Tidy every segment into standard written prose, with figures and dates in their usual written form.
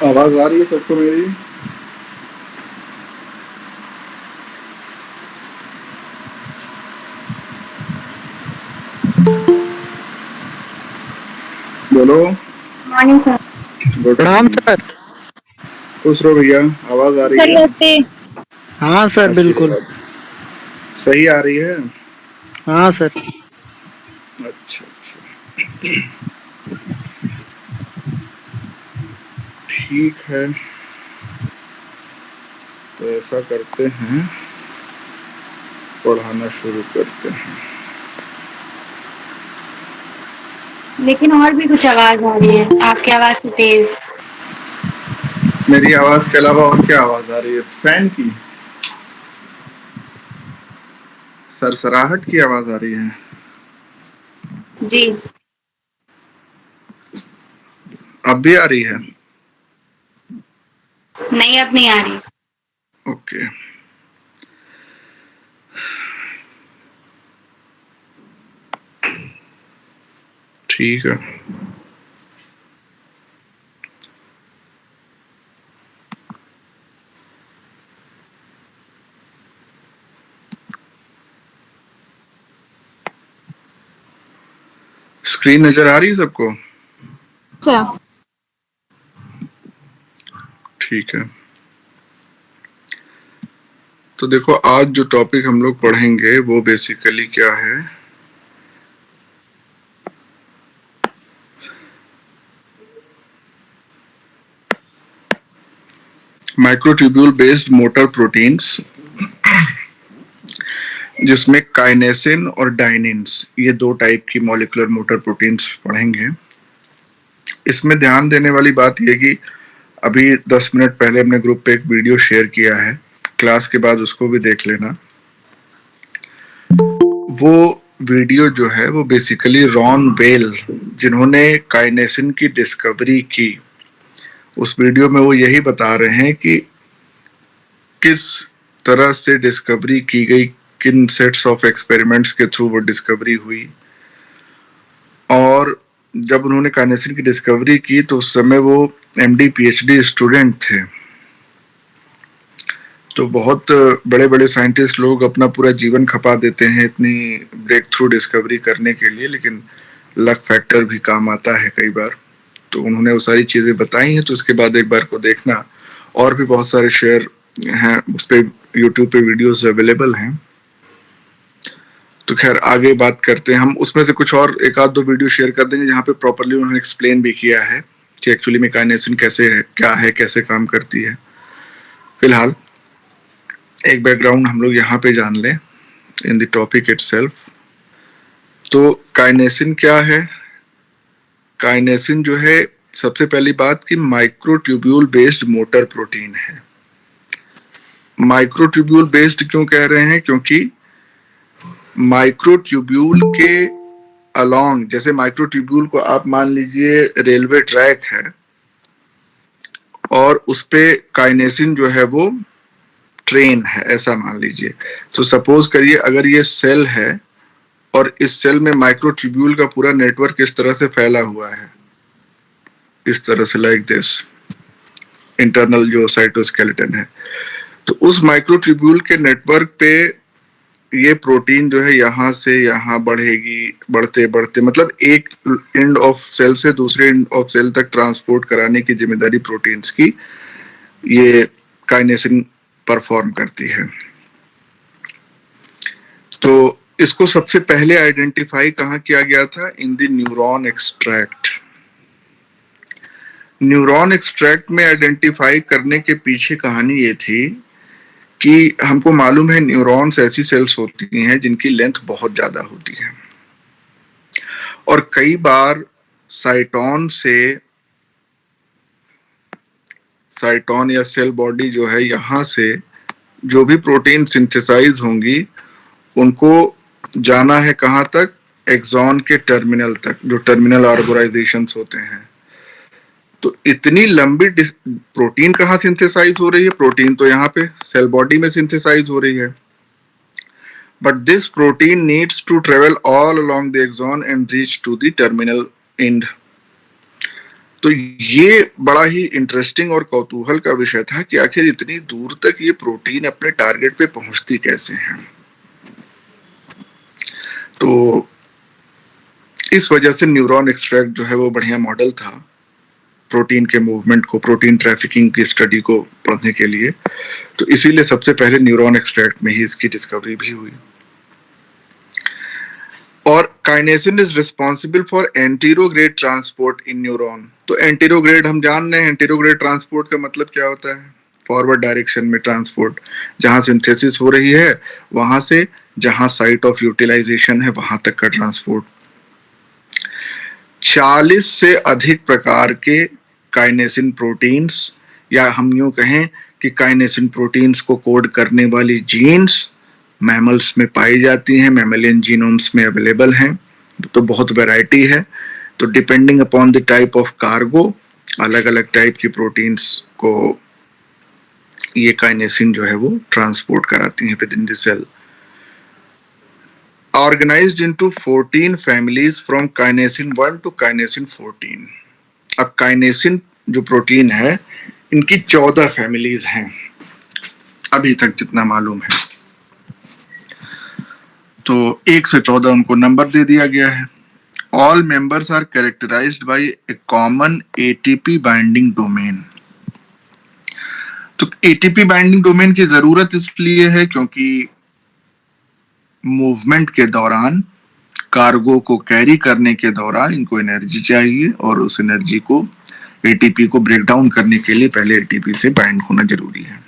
आवाज आ रही है सबको मेरी? बोलो। Morning sir. गुड प्रणाम मॉर्निंग। सर। खुश रहो भैया। आवाज आ रही सर है? नमस्ते। हाँ सर, बिल्कुल। आशीर्वाद। सही आ रही है? हाँ सर। अच्छा अच्छा, ठीक है। तो ऐसा करते हैं, पढ़ाना शुरू करते हैं। लेकिन और भी कुछ आवाज आ रही है, आपकी आवाज से तेज। मेरी आवाज के अलावा और क्या आवाज आ रही है? फैन की सरसराहट की आवाज आ रही है? जी। अब भी आ रही है? नहीं, अब नहीं आ रही। ओके, ठीक है। स्क्रीन नजर आ रही है सबको? अच्छा। ठीक है। तो देखो, आज जो टॉपिक हम लोग पढ़ेंगे वो बेसिकली क्या है? माइक्रोट्यूब्यूल बेस्ड मोटर प्रोटीन्स, जिसमें काइनेसिन और डाइनिन्स, ये दो टाइप की मॉलिक्यूलर मोटर प्रोटीन्स पढ़ेंगे। इसमें ध्यान देने वाली बात यह कि अभी 10 मिनट पहले हमने ग्रुप पे एक वीडियो शेयर किया है, क्लास के बाद उसको भी देख लेना। वो वीडियो जो है वो बेसिकली रॉन बेल, जिन्होंने काइनेसिन की डिस्कवरी की, उस वीडियो में वो यही बता रहे हैं कि किस तरह से डिस्कवरी की गई, किन सेट्स ऑफ एक्सपेरिमेंट्स के थ्रू वो डिस्कवरी हुई। और जब उन्होंने काइनेसिन की डिस्कवरी की तो उस समय वो एमडी पीएचडी स्टूडेंट थे। तो बहुत बड़े बड़े साइंटिस्ट लोग अपना पूरा जीवन खपा देते हैं इतनी ब्रेक थ्रू डिस्कवरी करने के लिए, लेकिन लक फैक्टर भी काम आता है कई बार। तो उन्होंने वो सारी चीजें बताई हैं, तो उसके बाद एक बार को देखना। और भी बहुत सारे शेयर हैं उस पर, यूट्यूब पे वीडियोस अवेलेबल हैं। तो खैर आगे बात करते हैं हम। उसमें से कुछ और एक आध दो वीडियो शेयर कर देंगे जहाँ पे प्रॉपरली उन्होंने एक्सप्लेन भी किया है कि एक्चुअली में काइनेसिन कैसे है, क्या है, कैसे काम करती है। फिलहाल एक बैकग्राउंड हम लोग यहाँ पे जान लें इन द टॉपिक इटसेल्फ। तो काइनेसिन क्या है? काइनेसिन जो है, सबसे पहली बात कि माइक्रोट्यूब्यूल बेस्ड मोटर प्रोटीन है। माइक्रोट्यूब्यूल बेस्ड क्यों कह रहे हैं? क्योंकि माइक्रोट्यूब्यूल के अलोंग, जैसे माइक्रोट्यूब्यूल को आप मान लीजिए रेलवे ट्रैक है और उस पे काइनेसिन जो है वो ट्रेन है, ऐसा मान लीजिए। तो सपोज करिए अगर ये सेल है और इस सेल में माइक्रोट्यूब्यूल का पूरा नेटवर्क इस तरह से फैला हुआ है, इस तरह से, लाइक दिस, इंटरनल जो साइटोस्केलेटन है। तो उस माइक्रोट्यूब्यूल के नेटवर्क पे ये प्रोटीन जो है यहाँ से यहाँ बढ़ेगी, बढ़ते बढ़ते मतलब एक एंड ऑफ सेल से दूसरे एंड ऑफ सेल तक ट्रांसपोर्ट कराने की जिम्मेदारी प्रोटीन्स की ये काइनेसिन परफॉर्म करती है। तो इसको सबसे पहले आइडेंटिफाई कहाँ किया गया था? In the neuron extract. Neuron extract में आइडेंटिफाई करने के पीछे कहानी ये थी कि हमको मालूम है न्यूरॉन्स ऐसी सेल्स होती हैं जिनकी लेंथ बहुत ज्यादा होती है, और कई बार साइटोन से, साइटोन या सेल बॉडी जो है, यहाँ से जो भी प्रोटीन सिंथेसाइज होंगी उनको जाना है कहाँ तक? एक्सॉन के टर्मिनल तक, जो टर्मिनल आर्बोराइजेशंस होते हैं। तो इतनी लंबी प्रोटीन कहाँ सिंथेसाइज हो रही है? प्रोटीन तो यहाँ पे सेल बॉडी में सिंथेसाइज हो रही है, but this protein needs to travel all along the axon and reach to the terminal end. तो ये बड़ा ही इंटरेस्टिंग और कौतूहल का विषय था कि आखिर इतनी दूर तक ये प्रोटीन अपने टारगेट पे पहुंचती कैसे है। तो इस वजह से न्यूरॉन एक्सट्रैक्ट जो है वो बढ़िया मॉडल था प्रोटीन के मूवमेंट को, प्रोटीन ट्रैफिकिंग की स्टडी को पढ़ने के लिए। तो इसीलिए सबसे पहले न्यूरॉन एक्सट्रैक्ट में ही इसकी डिस्कवरी भी हुई। और काइनेसिन is responsible for anterograde transport in neuron. तो एंटीरोग्रेड हम जान रहे हैं, एंटीरोग्रेड ट्रांसपोर्ट का मतलब क्या होता है? फॉरवर्ड डायरेक्शन में ट्रांसपोर्ट, जहां सिंथेसिस हो रही है वहां से जहां साइट ऑफ यूटिलाइजेशन है वहां तक का ट्रांसपोर्ट। 40 से अधिक प्रकार के काइनेसिन प्रोटीन्स, या हम यूं कहें कि काइनेसिन प्रोटीन्स को कोड करने वाली जीन्स मैमल्स में पाई जाती हैं, मैमलियन जीनोम्स में अवेलेबल हैं। तो बहुत वैरायटी है। तो depending upon the type of cargo, अलग अलग टाइप की प्रोटीन्स को ये काइनेसिन जो है वो ट्रांसपोर्ट कराती हैं within the cell. Organized into 14 families from kinesin 1 to kinesin 14। अब काइनेसिन जो प्रोटीन है इनकी 14 फैमिलीज हैं अभी तक जितना मालूम है। तो 1 से 14 उनको नंबर दे दिया गया है। All members are characterised by a common ATP binding domain. तो एटीपी बाइंडिंग डोमेन की जरूरत इसलिए है क्योंकि मूवमेंट के दौरान, कार्गो को कैरी करने के दौरान इनको एनर्जी चाहिए और उस एनर्जी को एटीपी को ब्रेक डाउन करने के लिए पहले एटीपी से बाइंड होना जरूरी है।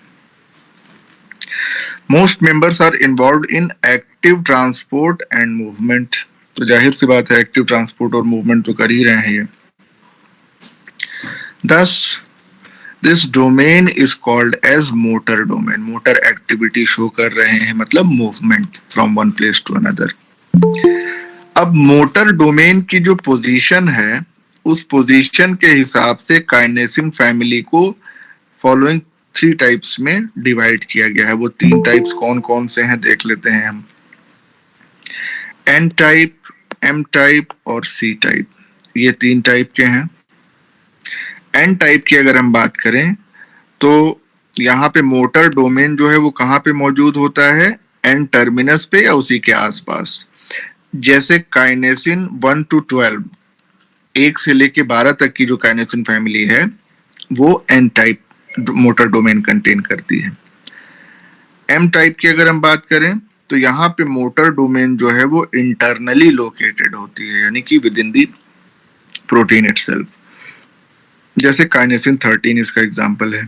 Most members are involved in active transport and movement. तो जाहिर सी बात है एक्टिव ट्रांसपोर्ट और मूवमेंट तो कर ही रहे हैं ये। Thus, this domain is called as motor domain। Motor activity show कर रहे हैं मतलब movement from one place to another. अब मोटर डोमेन की जो पोजीशन है उस पोजीशन के हिसाब से काइनेसिन फैमिली को फॉलोइंग 3 टाइप्स में डिवाइड किया गया है। वो 3 टाइप्स कौन कौन से हैं देख लेते हैं हम। एन टाइप, एम टाइप और सी टाइप, ये 3 टाइप के हैं। एन टाइप की अगर हम बात करें तो यहाँ पे मोटर डोमेन जो है वो कहाँ पे मौजूद होता है? एन टर्मिनस पे या उसी के आसपास। जैसे काइनेसिन 1 to 12, 1 से लेके 12 तक की जो काइनेसिन फैमिली है वो N type motor domain contain करती है। एम टाइप की अगर हम बात करें तो यहाँ पे मोटर डोमेन जो है वो इंटरनली लोकेटेड होती है, यानी कि with in the protein itself. जैसे काइनेसिन 13 इसका एग्जांपल है।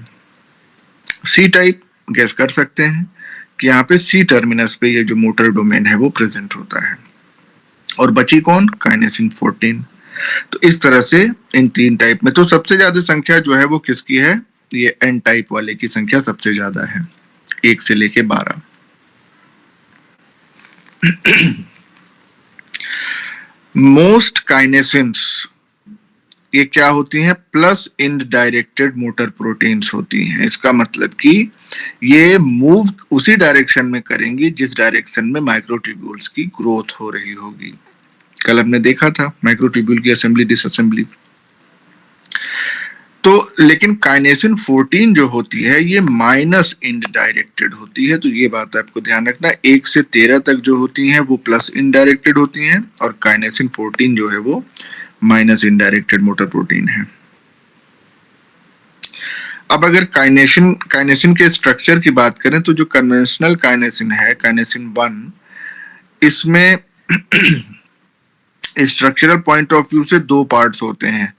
सी टाइप गेस कर सकते हैं कि यहाँ पे सी टर्मिनस पे ये जो मोटर डोमेन है वो प्रेजेंट होता है। और बची कौन? काइनेसिन 14। तो इस तरह से इन 3 टाइप में तो सबसे ज्यादा संख्या जो है वो किसकी है? ये एन टाइप वाले की संख्या सबसे ज्यादा है, 1 से लेके 12। मोस्ट काइनेसिन्स ये क्या होती हैं? प्लस इनडायरेक्टेड मोटर प्रोटीन्स होती हैं। इसका मतलब कि ये मूव उसी डायरेक्शन में करेंगी जिस डायरेक्शन में माइक्रोट्यूब्यूल्स की ग्रोथ हो रही होगी। कल हमने देखा था माइक्रोट्यूब्यूल की असेंबली डिसअसेंबली। तो लेकिन काइनेसिन 14 जो होती है ये माइनस इनडायरेक्टेड होती है। तो ये बात आपको ध्यान रखना, 1 से 13 तक जो होती हैं वो प्लस इनडायरेक्टेड होती हैं और काइनेसिन 14 जो है वो माइनस इनडायरेक्टेड मोटर प्रोटीन है। अब अगर काइनेसिन के स्ट्रक्चर की बात करें तो जो कन्वेंशनल काइनेसिन है, काइनेसिन 1, इसमें स्ट्रक्चरल पॉइंट ऑफ व्यू से 2 पार्ट्स होते हैं।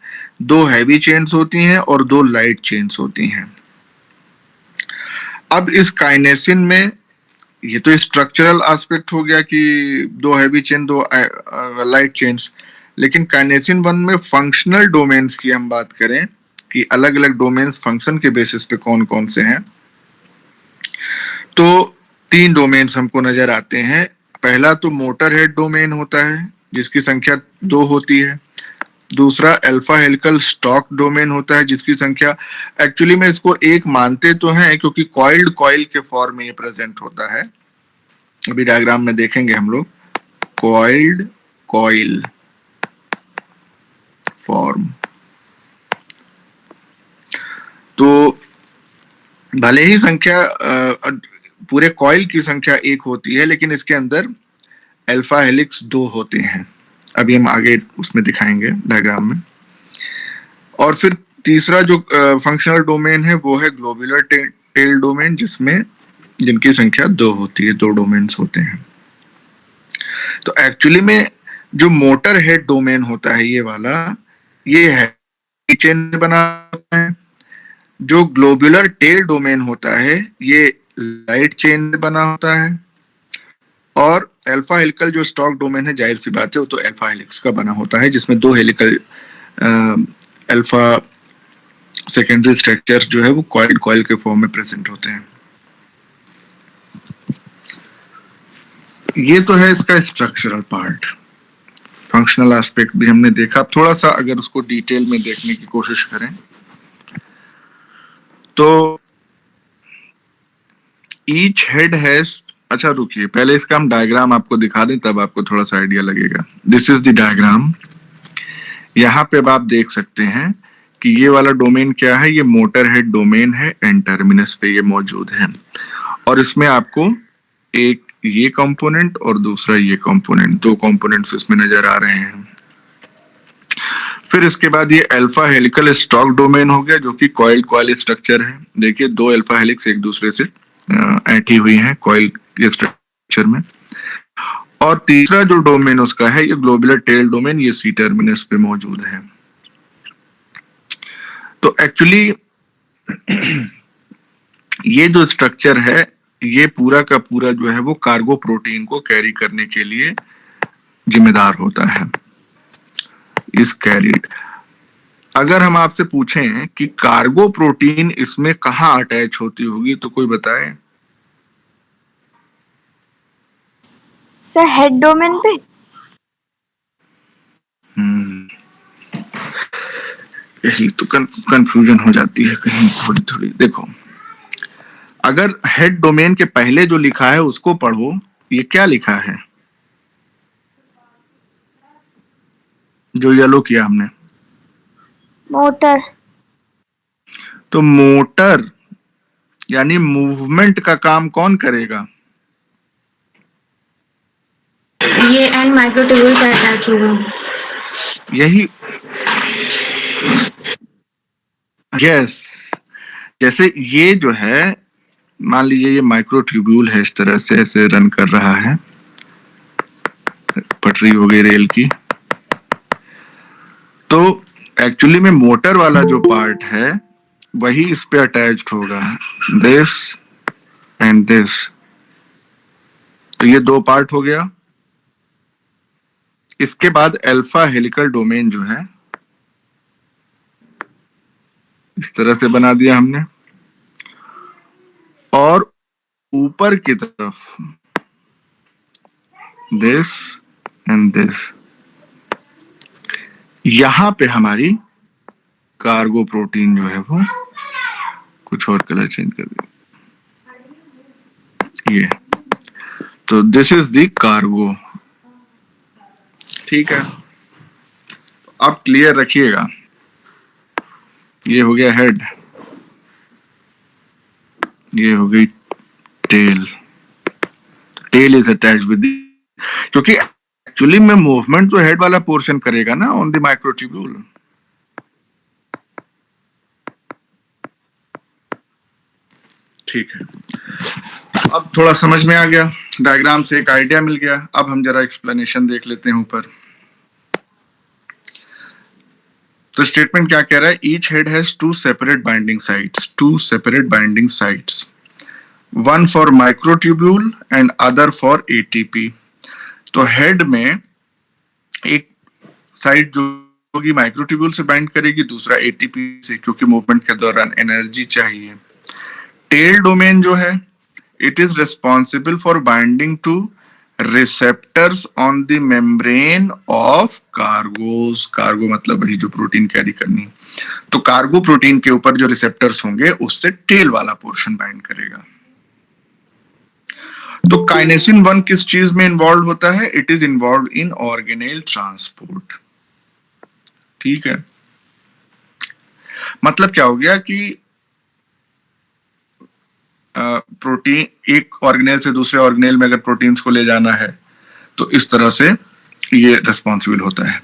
2 हैवी चेन्स होती हैं और 2 लाइट चेन्स होती हैं। अब इस काइनेसिन में ये तो स्ट्रक्चरल एस्पेक्ट हो गया कि 2 हैवी चेन 2 लाइट चेन्स, लेकिन काइनेसिन 1 में फंक्शनल डोमेन्स की हम बात करें कि अलग अलग डोमेन्स फंक्शन के बेसिस पे कौन कौन से हैं, तो 3 डोमेन्स हमको नजर आते हैं। पहला तो मोटर हेड डोमेन होता है जिसकी संख्या 2 होती है। दूसरा अल्फा हेलिकल स्टॉक डोमेन होता है जिसकी संख्या, एक्चुअली में इसको 1 मानते तो हैं क्योंकि कॉइल्ड कॉइल के फॉर्म में ये प्रेजेंट होता है। अभी डायग्राम में देखेंगे हम लोग कॉइल्ड कॉइल फॉर्म। भले ही संख्या पूरे कॉइल की संख्या एक होती है, लेकिन इसके अंदर अल्फा हेलिक्स 2 होते हैं। अभी हम आगे उसमें दिखाएंगे डायग्राम में। और फिर तीसरा जो फंक्शनल डोमेन है वो है ग्लोबुलर टेल डोमेन, जिनकी संख्या 2 होती है, 2 डोमेन्स होते हैं। तो एक्चुअली में जो मोटर हेड डोमेन होता है ये वाला, ये है चेन बना होता है। जो ग्लोबुलर टेल डोमेन होता है ये लाइट चेन बना होता है। और अल्फा हेलिकल जो स्टॉक डोमेन है, जाहिर सी बात है वो तो अल्फा हेलिक्स का बना होता है, जिसमें 2 हेलिकल अल्फा सेकेंडरी स्ट्रक्चर जो है वो कॉइल कॉइल के फॉर्म में प्रेजेंट होते हैं। ये तो है इसका स्ट्रक्चरल पार्ट। फंक्शनल एस्पेक्ट भी हमने देखा। थोड़ा सा अगर उसको डिटेल में देखने की कोशिश करें तो ईच हेड हैज, अच्छा रुकिए, पहले इसका हम डायग्राम आपको दिखा दें, तब आपको थोड़ा सा आइडिया लगेगा। This is the diagram. यहाँ पे अब आप देख सकते हैं कि ये वाला डोमेन क्या है, ये मोटर हेड डोमेन है, एंड टर्मिनस पे ये मौजूद है। और इसमें आपको एक ये कंपोनेंट और दूसरा ये कंपोनेंट, 2 कंपोनेंट्स इसमें नजर आ रहे हैं। फिर इसके बाद ये अल्फा हेलिकल स्टॉक डोमेन हो गया, जो कि कॉइल कॉइल स्ट्रक्चर है। देखिए 2 अल्फा हेलिक्स एक दूसरे से ऐठी हुई हैं कॉइल के स्ट्रक्चर में। और तीसरा जो डोमेन उसका है ये ग्लोबुलर टेल डोमेन, ये सी टर्मिनस पे मौजूद है। तो एक्चुअली ये जो स्ट्रक्चर है ये पूरा का पूरा जो है वो कार्गो प्रोटीन को कैरी करने के लिए जिम्मेदार होता है। इस कैरिड, अगर हम आपसे पूछें कि कार्गो प्रोटीन इसमें कहाँ अटैच होती होगी तो कोई बताए? सर हेड डोमेन पे। यही तो कंफ्यूजन हो जाती है कहीं थोड़ी थोड़ी। देखो, अगर हेड डोमेन के पहले जो लिखा है उसको पढ़ो, ये क्या लिखा है जो येलो किया हमने? मोटर। तो मोटर यानी मूवमेंट का काम कौन करेगा? ये एंड माइक्रोट्यूब्यूल से अटैच होगा। यही, यस। जैसे ये जो है, मान लीजिए ये माइक्रोट्यूब्यूल है, इस तरह से ऐसे रन कर रहा है, पटरी हो गई रेल की। तो एक्चुअली में मोटर वाला जो पार्ट है वही इस पे अटैच्ड होगा, दिस एंड दिस। तो ये 2 पार्ट हो गया। इसके बाद अल्फा हेलिकल डोमेन जो है इस तरह से बना दिया हमने। और ऊपर की तरफ दिस एंड दिस, यहां पे हमारी कार्गो प्रोटीन जो है वो, कुछ और कलर चेंज कर दिया, ये। तो दिस इज द कार्गो। ठीक है, अब क्लियर रखिएगा। ये हो गया हेड, ये हो गई tail. Tail is attached with, क्योंकि एक्चुअली में मूवमेंट जो हेड वाला पोर्शन करेगा ना ऑन द माइक्रोट्यूब्यूल। ठीक है, अब थोड़ा समझ में आ गया, डायग्राम से एक आइडिया मिल गया। अब हम जरा एक्सप्लेनेशन देख लेते हैं ऊपर। तो स्टेटमेंट क्या कह रहा है? Each head has 2 separate binding sites, 2 separate binding sites, one for microtubule and other for ATP. तो हेड में एक साइड जो होगी माइक्रोट्यूब्यूल से बाइंड करेगी, दूसरा एटीपी से, क्योंकि मूवमेंट के दौरान एनर्जी चाहिए। टेल डोमेन जो है, it is responsible for binding two receptors on the membrane of cargos. Cargo मतलब वही जो प्रोटीन कैरी करनी। तो कार्गो प्रोटीन के ऊपर जो रिसेप्टर्स होंगे उससे टेल वाला पोर्शन बाइंड करेगा। तो काइनेसिन 1 किस चीज में इन्वॉल्व होता है? It is involve in organelle transport. ठीक है, मतलब क्या हो गया कि प्रोटीन एक ऑर्गेनेल से दूसरे ऑर्गेनेल में अगर प्रोटीन्स को ले जाना है तो इस तरह से ये रिस्पॉन्सिबल होता है.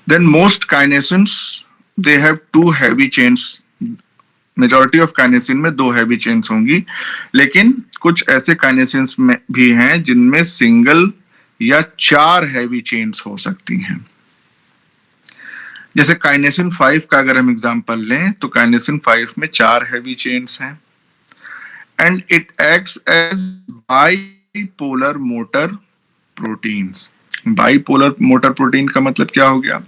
Then most kinesins they have 2 heavy chains. Majority of kinesin में 2 हैवी चेन्स होंगी, लेकिन कुछ ऐसे काइनेसिन्स में भी हैं जिनमें सिंगल या 4 हैवी चेन्स हो सकती हैं. जैसे काइनेसिन 5 का अगर हम एग्जांपल लें तो काइनेसिन 5 में 4 हैवी चेन्स हैं and it acts as bipolar motor proteins. Bipolar motor protein का मतलब क्या हो गया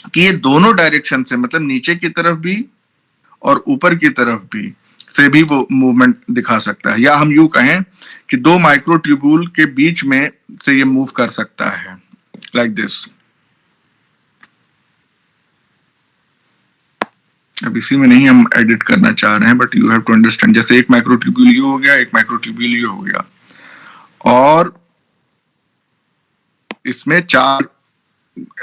कि ये दोनों डायरेक्शन से, मतलब नीचे की तरफ भी और ऊपर की तरफ भी से भी वो मूवमेंट दिखा सकता है, या हम यूं कहें कि 2 माइक्रोट्यूब्यूल के बीच में से ये मूव कर सकता है लाइक दिस. अब इसी में नहीं हम एडिट करना चाह रहे हैं, but you have to understand. जैसे एक माइक्रोट्यूब्यूल ये हो गया, एक माइक्रोट्यूब्यूल ये हो गया, और इसमें 4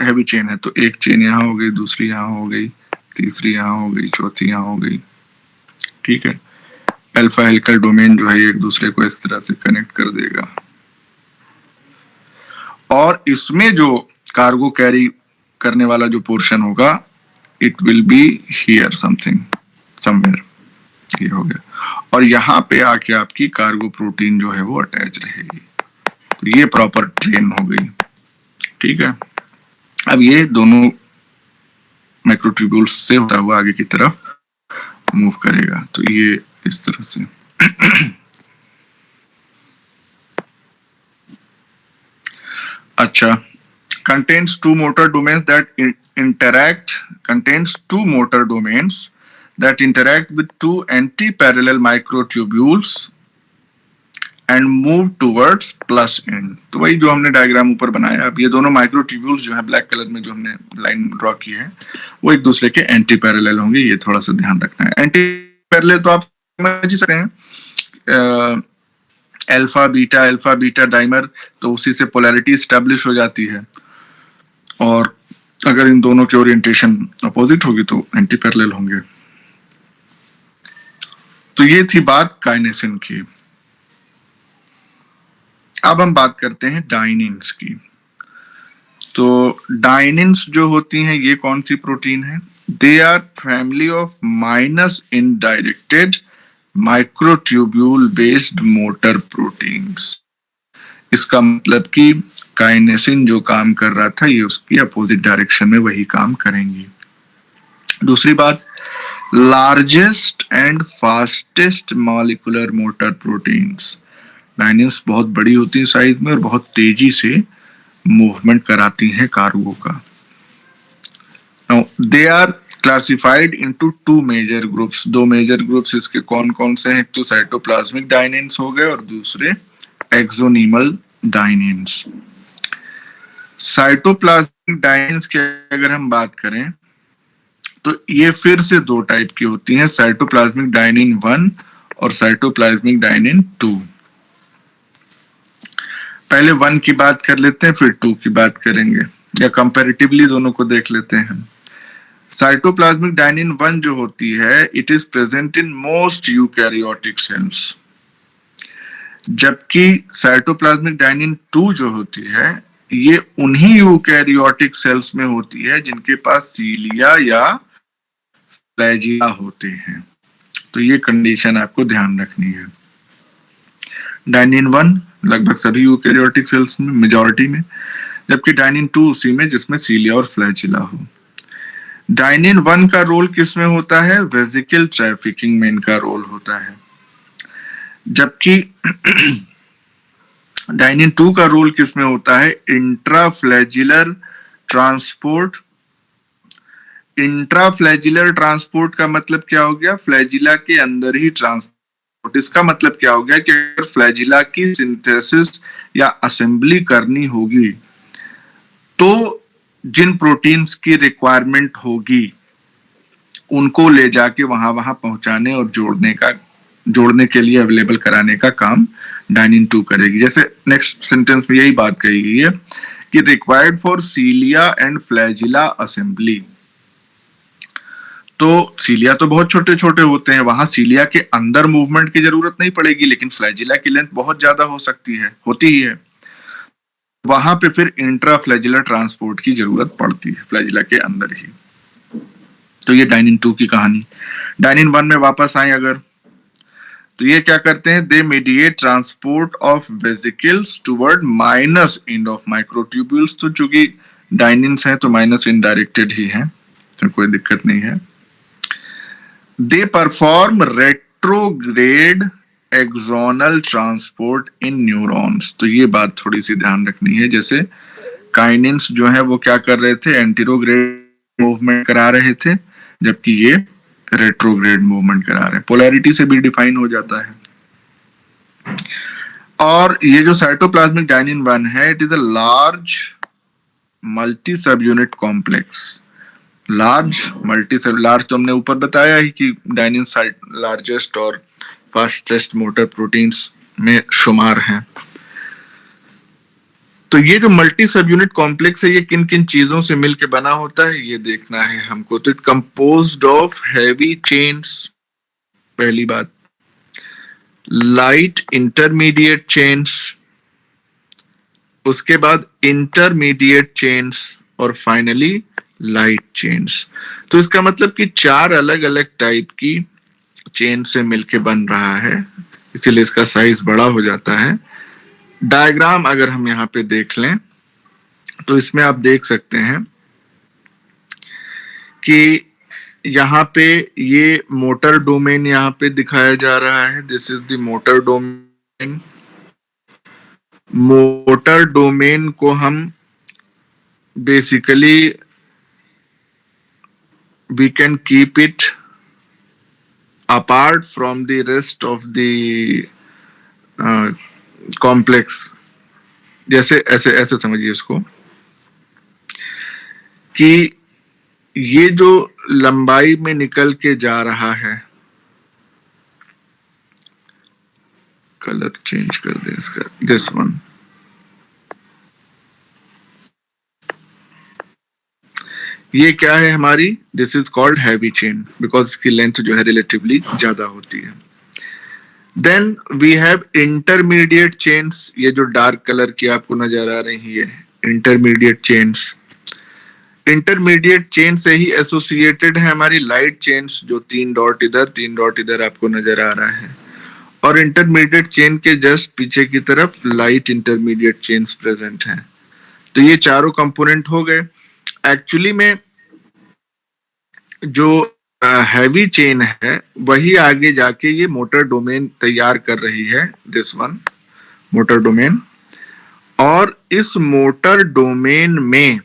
हैवी चेन है, तो एक चेन यहाँ हो गई, दूसरी यहाँ हो गई, तीसरी यहाँ हो गई, चौथी यहाँ हो गई. ठीक है. अल्फा हेलिकल डोमेन जो है एक दूसरे को इस तरह से कनेक्ट कर देगा, और इसमें जो कार्गो कैरी करने वाला जो पोर्शन होगा, it will be here somewhere. ये हो गया, और यहाँ पे आके आपकी कार्गो प्रोटीन जो है वो अटैच रहेगी. तो ये प्रॉपर ट्रेन हो गई. ठीक है. अब ये दोनों माइक्रोट्यूब्यूल्स से होता हुआ आगे की तरफ मूव करेगा. तो ये इस तरह से. अच्छा. contains 2 motor domains that interact with 2 anti-parallel microtubules and move towards plus end. तो वही जो हमने डायग्राम ऊपर बनाया. अब ये दोनों माइक्रोट्यूब्यूल्स जो है ब्लैक कलर में जो हमने लाइन ड्रॉ की है, वो एक दूसरे के एंटी पैरेलल होंगे. ये थोड़ा सा ध्यान रखना है. एंटी पैरेलल तो आप समझ ही सकते हैं, अल्फा बीटा डाइमर, तो उसी से पोलैरिटी स्टैब्लिश हो जाती है, और अगर इन दोनों की ओरिएंटेशन अपोजिट होगी तो एंटी पैरेलल होंगे. तो ये थी बात काइनेसिन की. अब हम बात करते हैं डाइनिन्स की. तो डाइनिन्स जो होती हैं, ये कौन सी प्रोटीन है? They are family of minus end directed microtubule based motor proteins. इसका मतलब कि काइनेसिन जो काम कर रहा था, ये उसकी अपोजिट डायरेक्शन में वही काम करेंगी. दूसरी बात, largest and fastest molecular motor proteins. Dyneins बहुत बड़ी होती है साइज में और बहुत तेजी से मूवमेंट कराती हैं कार्गो का. Now they are classified into 2 major groups. 2 major groups इसके कौन कौन से हैं? तो साइटोप्लाज्मिक डाइनिन्स हो गए और दूसरे एक्सोनीमल डाइनिन्स. साइटोप्लाज्मिक डाइनिन्स की अगर हम बात करें तो ये फिर से 2 टाइप की होती हैं, साइटोप्लाज्मिक डाइनिन 1 और साइटोप्लाज्मिक डाइनिन 2. पहले 1 की बात कर लेते हैं, फिर 2 की बात करेंगे, या कंपैरेटिवली दोनों को देख लेते हैं. साइटोप्लाज्मिक डाइनिन 1 जो होती है, it is present in most eukaryotic cells, जबकि साइटोप्लाज्मिक डाइनिन 2 जो होती है, ये उन्हीं यूकैरियोटिक सेल्स में होती है जिनके पास सीलिया या फ्लैजिला होते हैं. तो ये कंडीशन आपको ध्यान रखनी है. डाइनिन 1 लगभग सभी यूकैरियोटिक सेल्स में, मेजॉरिटी में, जबकि डाइनिन 2 उसी में जिसमें सीलिया और फ्लैजिला हो. डाइनिन 1 का रोल किस में होता है? वेसिकल ट्रैफिकिंग में इनका रोल होता है, जबकि डाइनिन 2 का रोल किस में होता है? इंट्राफ्लैजिलर ट्रांसपोर्ट. इंट्राफ्लैजिलर ट्रांसपोर्ट का मतलब क्या हो गया? फ्लैजिला के अंदर ही ट्रांसपोर्ट. इसका मतलब क्या हो गया कि अगर फ्लैजिला की सिंथेसिस या असेंबली करनी होगी तो जिन प्रोटीन्स की रिक्वायरमेंट होगी उनको ले जाके वहां पहुंचाने और जोड़ने के लिए अवेलेबल कराने का काम डाइनिन 2 करेगी. जैसे नेक्स्ट सेंटेंस में यही बात कही गई है कि required for सीलिया and flagella assembly. तो सीलिया तो बहुत छोटे छोटे होते हैं, वहां सीलिया के अंदर मूवमेंट की जरूरत नहीं पड़ेगी, लेकिन फ्लैजिला की लेंथ बहुत ज्यादा हो सकती है, होती ही है। वहां पे फिर इंट्रा फ्लैजिलर ट्रांसपोर्ट की जरूरत पड़ती है फ्लैजिला के अंदर ही। तो ये डाइनिन 2 की कहानी। डाइनिन 1 में वापस आए अगर, तो ये क्या करते हैं, they mediate transport of vesicles toward minus end of microtubules. तो चूंकि डाइनिन्स हैं तो माइनस इनडायरेक्टेड ही है, तो कोई दिक्कत नहीं है। They perform retrograde axonal transport in neurons. तो ये बात थोड़ी सी ध्यान रखनी है, जैसे काइनिन्स जो है वो क्या कर रहे थे, एंटीरोग्रेड मूवमेंट करा रहे थे, जबकि ये रेट्रोग्रेड मूवमेंट करा रहे हैं। पोलैरिटी से भी डिफाइन हो जाता है। और ये जो साइटोप्लाज्मिक डाइनिन 1 है, it is a large multi सब यूनिट कॉम्प्लेक्स। लार्ज तो हमने ऊपर बताया ही कि डाइनिन साइट लार्जेस्ट और फास्टेस्ट मोटर प्रोटीन्स में शुमार हैं। तो ये जो मल्टी सब यूनिट कॉम्प्लेक्स है, ये किन किन चीजों से मिलकर बना होता है ये देखना है हमको। तो it composed of heavy chains, पहली बात, लाइट इंटरमीडिएट चेन्स, उसके बाद इंटरमीडिएट चेन्स, और फाइनली लाइट चेन्स। तो इसका मतलब कि 4 अलग अलग टाइप की चेन से मिलके बन रहा है, इसीलिए इसका साइज बड़ा हो जाता है। डायग्राम अगर हम यहाँ पे देख लें तो इसमें आप देख सकते हैं कि यहाँ पे ये मोटर डोमेन यहाँ पे दिखाया जा रहा है। This is the motor domain. Motor domain को हम basically we can keep it apart from the rest of the complex। जैसे ऐसे ऐसे समझिए इसको कि ये जो लंबाई में निकल के जा रहा है, कलर चेंज कर दे इसका, दिस वन, ये क्या है हमारी, this is called heavy chain, because इसकी लेंथ जो है रिलेटिवली ज्यादा होती है। Then we have intermediate chains. ये जो डार्क कलर की आपको नजर आ रही है इंटरमीडिएट चेन्स, इंटरमीडिएट चेन से ही एसोसिएटेड है हमारी लाइट चेन्स, जो 3 डॉट इधर 3 डॉट इधर आपको नजर आ रहा है। और इंटरमीडिएट चेन के जस्ट पीछे की तरफ लाइट इंटरमीडिएट चेन्स प्रेजेंट हैं। तो ये चारों कंपोनेंट हो गए। एक्चुअली में जो हैवी चेन है वही आगे जाके ये मोटर डोमेन तैयार कर रही है, दिस वन मोटर डोमेन। और इस मोटर डोमेन में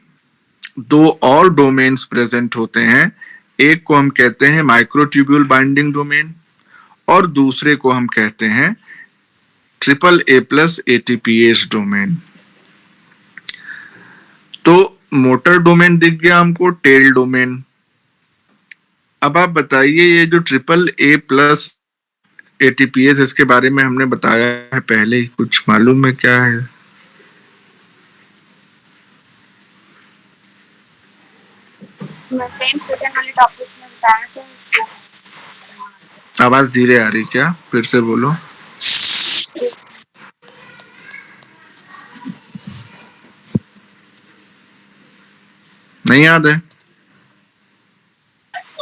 2 और डोमेन्स प्रेजेंट होते हैं। एक को हम कहते हैं माइक्रोट्यूब्यूल बाइंडिंग डोमेन और दूसरे को हम कहते हैं AAA+ ATPase डोमेन। तो मोटर डोमेन दिख गया हमको, टेल डोमेन। अब आप बताइए ये जो AAA+ ATPase इसके बारे में हमने बताया है पहले ही, कुछ मालूम है क्या है? आवाज धीरे आ रही क्या? फिर से बोलो। नहीं याद है?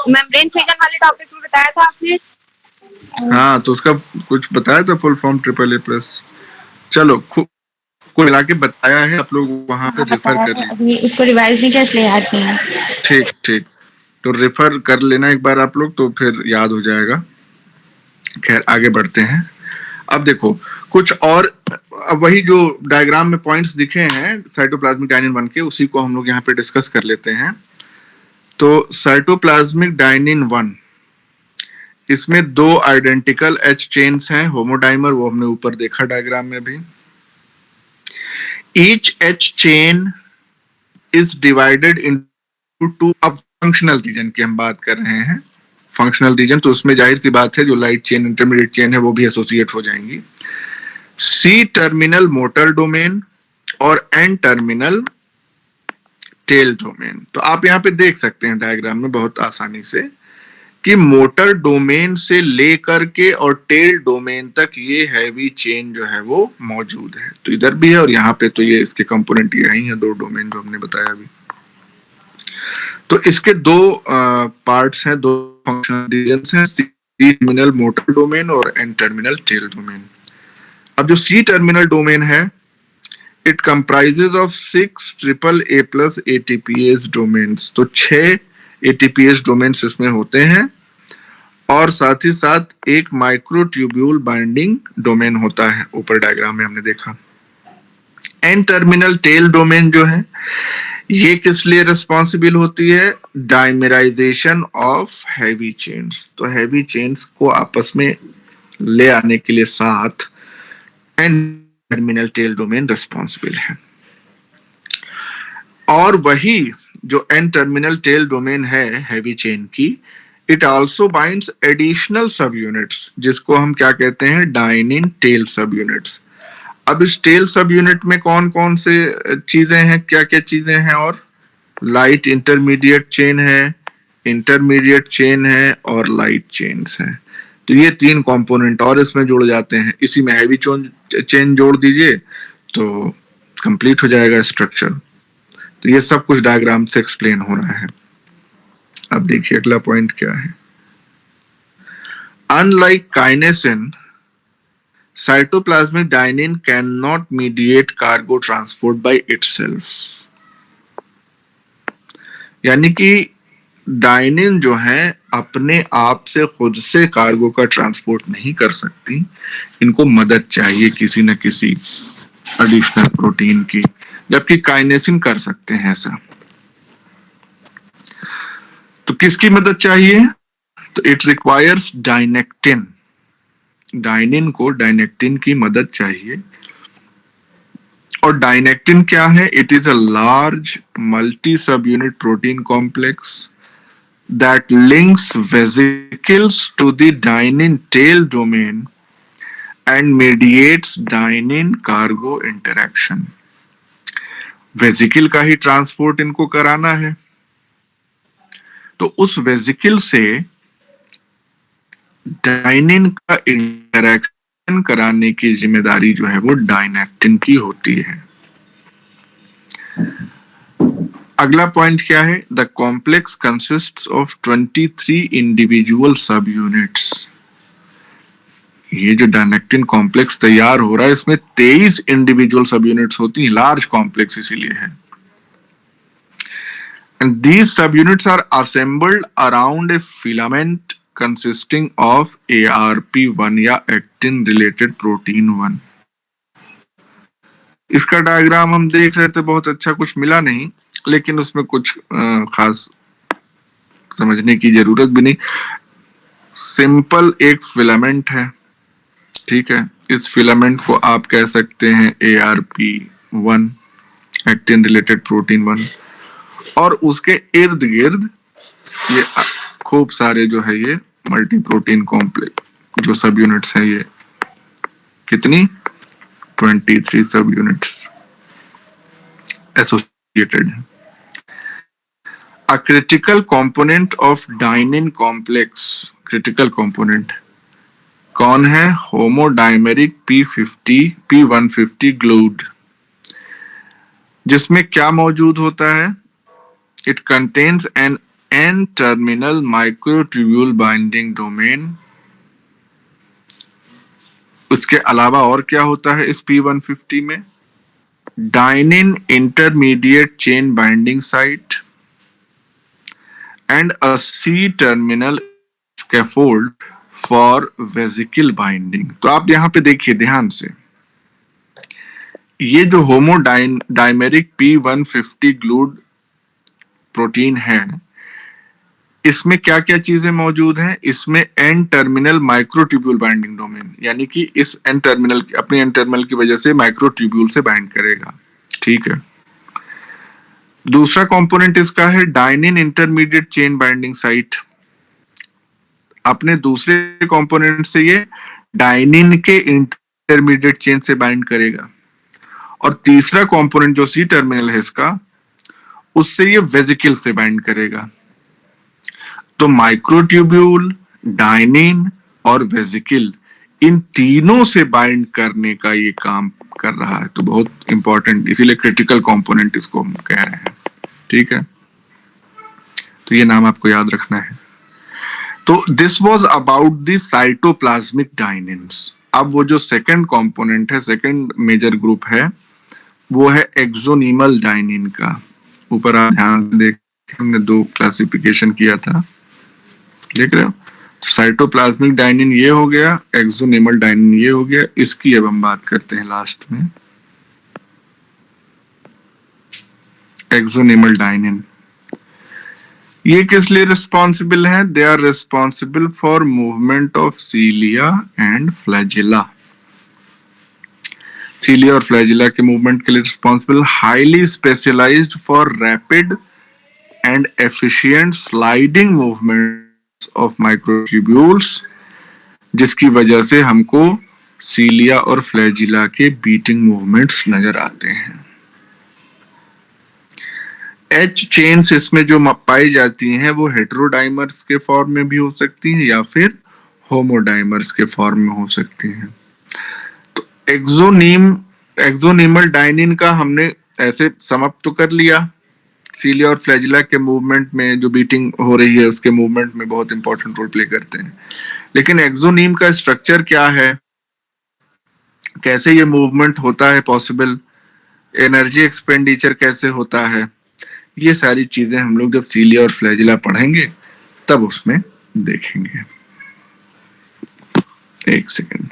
मेम्ब्रेन थिकन वाले टॉपिक में बताया था आपने। हाँ, तो उसका कुछ बताया था फुल फॉर्म AAA+। चलो कुल मिला के बताया है, आप लोग वहां पे रेफर कर लीजिए। इसको रिवाइज नहीं किया इसलिए याद नहीं है। ठीक ठीक, तो रेफर कर लेना एक बार आप लोग, तो फिर याद हो जाएगा। खैर आगे बढ़ते हैं। अब देखो कुछ और, अब वही जो डायग्राम में पॉइंट्स दिखे हैं साइटोप्लाज्मिक डाइनिन 1 के, उसी को हम लोग यहाँ पे डिस्कस कर लेते हैं। तो साइटोप्लाज्मिक डाइनिन 1, इसमें 2 आइडेंटिकल H चेन्स हैं, होमोडाइमर, वो हमने ऊपर देखा डायग्राम में भी। Each H chain is divided into 2। अब फंक्शनल रीजन की हम बात कर रहे हैं, फंक्शनल रीजन, तो उसमें जाहिर सी बात है जो लाइट चेन इंटरमीडिएट चेन है वो भी एसोसिएट हो जाएंगी। C टर्मिनल मोटर डोमेन और N टर्मिनल टेल डोमेन। तो आप यहाँ पे देख सकते हैं डायग्राम में बहुत आसानी से कि मोटर डोमेन से लेकर के और टेल डोमेन तक ये हैवी चेन जो है वो मौजूद है। तो इधर भी है और यहाँ पे तो ये इसके कंपोनेंट यही है, दो डोमेन जो हमने बताया अभी। तो इसके दो पार्ट्स हैं, दो फंक्शनल डिवीजन हैं, सी टर्मिनल मोटर डोमेन और एन टर्मिनल टेल डोमेन। अब जो सी टर्मिनल डोमेन है, it comprises of 6 triple A plus ATPase domains. तो 6 एटीपीएस डोमेन्स इसमें होते हैं और साथ ही साथ एक माइक्रोट्यूब्यूल बाइंडिंग डोमेन होता है, ऊपर डायग्राम में हमने देखा। एन टर्मिनल टेल डोमेन जो है ये किस लिए रिस्पॉन्सिबल होती है? Dimerization of heavy chains. तो हैवी चेन्स को आपस में ले आने के लिए साथ N terminal tail domain responsible है। और वही जो एन टर्मिनल टेल डोमेन है हैवी चेन की, it also binds additional subunits, जिसको हम क्या कहते हैं? Dynein tail subunits. अब इस टेल सब यूनिट में कौन कौन से चीजें हैं, क्या क्या चीजें हैं? और लाइट इंटरमीडिएट चेन है, इंटरमीडिएट चेन है और लाइट चेन्स हैं। तो ये 3 कंपोनेंट और इसमें जुड़ जाते हैं। इसी में हैवी चेन जोड़ दीजिए तो कंप्लीट हो जाएगा स्ट्रक्चर। तो ये सब कुछ डायग्राम से एक्सप्लेन हो रहा है। अब देखिए अगला पॉइंट क्या है। Unlike काइनेसिन, cytoplasmic dynein cannot mediate cargo transport by itself। यानी कि डायनिन जो है अपने आप से खुद से कार्गो का ट्रांसपोर्ट नहीं कर सकती, इनको मदद चाहिए किसी न किसी एडिशनल प्रोटीन की, जबकि काइनेसिन कर सकते हैं ऐसा। तो किसकी मदद चाहिए? तो इट रिक्वायर्स डायनेक्टिन। डायनिन को डायनेक्टिन की मदद चाहिए। और डायनेक्टिन क्या है? It is a large multi subunit protein complex that links vesicles to the dynein tail domain and mediates dynein cargo interaction. Vesicle का ही ट्रांसपोर्ट इनको कराना है, तो उस वेसिकल से डायनिन का इंटरैक्शन कराने की जिम्मेदारी जो है वो डायनेक्टिन की होती है। अगला पॉइंट क्या है? The complex consists of 23 individual सब यूनिट्स। ये जो डायनेक्टिन कॉम्प्लेक्स तैयार हो रहा है इसमें 23 इंडिविजुअल सब यूनिट्स होती हैं, लार्ज कॉम्प्लेक्स इसीलिए है। And these subunits are assembled around a filament consisting of ARP1 या actin related protein 1। इसका डायग्राम हम देख रहे थे, बहुत अच्छा कुछ मिला नहीं, लेकिन उसमें कुछ खास समझने की जरूरत भी नहीं। सिंपल एक फिलामेंट है, ठीक है। इस फिलामेंट को आप कह सकते हैं ARP1 एक्टिन रिलेटेड प्रोटीन 1, और उसके इर्द गिर्द ये खूब सारे जो है ये मल्टी प्रोटीन कॉम्प्लेक्स जो सब यूनिट्स हैं, ये कितनी 23 सब यूनिट्स एसोसिएटेड है। A critical component of dynein complex, critical component कौन है? होमोडाइमेरिक P150 ग्लूड, जिसमें क्या मौजूद होता है? It contains an N-terminal microtubule binding domain। उसके अलावा और क्या होता है इस P150 में? Dynein intermediate chain binding site and a C-terminal scaffold for vesicle binding। तो आप यहां पे देखिए ध्यान से, ये जो होमोडाइमेरिक P150 ग्लूड प्रोटीन है, इसमें क्या क्या चीजें मौजूद हैं? इसमें N terminal microtubule binding domain, यानी कि इस एन टर्मिनल अपने एन टर्मिनल की वजह से माइक्रोट्यूब्यूल से बाइंड करेगा, ठीक है। दूसरा कंपोनेंट इसका है डायनिन इंटरमीडिएट चेन बाइंडिंग साइट। अपने दूसरे कंपोनेंट से ये डायनिन के इंटरमीडिएट चेन से बाइंड करेगा। और तीसरा कंपोनेंट जो सी टर्मिनल है इसका, उससे ये वेसिकल से बाइंड करेगा। तो माइक्रोट्यूब्यूल, डाइनिन और वेसिकल, इन तीनों से बाइंड करने का ये काम कर रहा है। तो बहुत इंपॉर्टेंट, इसीलिए क्रिटिकल कंपोनेंट इसको हम कह रहे हैं। ठीक है, तो ये नाम आपको याद रखना है। तो this was about the cytoplasmic dyneins. अब वो जो सेकंड कंपोनेंट है, सेकंड मेजर ग्रुप है, वो है एक्सोनिमल डाइनिन का। ऊपर आप ध्यान देख, हमने 2 क्लासिफिकेशन किया था, देख रहे हो। साइटोप्लाज्मिक डाइनिन ये हो गया, एक्सोनिमल डाइनिन ये हो गया। इसकी अब हम बात करते हैं लास्ट में। एक्सोनिमल डाइनिन ये किस लिए रिस्पॉन्सिबल है? They are responsible for movement of cilia and flagella. Cilia और फ्लैजिला के मूवमेंट के लिए responsible, highly specialised for rapid and efficient sliding movements of microtubules, जिसकी वजह से हमको सीलिया और फ्लैजिला के बीटिंग मूवमेंट्स नजर आते हैं। एच चेन्स इसमें जो पाई जाती हैं वो हेटेरोडाइमर्स के फॉर्म में भी हो सकती हैं या फिर होमोडाइमर्स के फॉर्म में हो सकती हैं। तो एक्सोनिमल डाइनिन का हमने ऐसे समाप्त तो कर लिया। सीलिया और फ्लैजिला के मूवमेंट में जो बीटिंग हो रही है उसके मूवमेंट में बहुत इंपॉर्टेंट रोल प्ले करते हैं। लेकिन एक्सोनिम का स्ट्रक्चर क्या है, कैसे ये मूवमेंट होता है पॉसिबल, एनर्जी एक्सपेंडिचर कैसे होता है, ये सारी चीजें हम लोग जब सीलिया और फ्लैजिला पढ़ेंगे तब उसमें देखेंगे। एक सेकंड।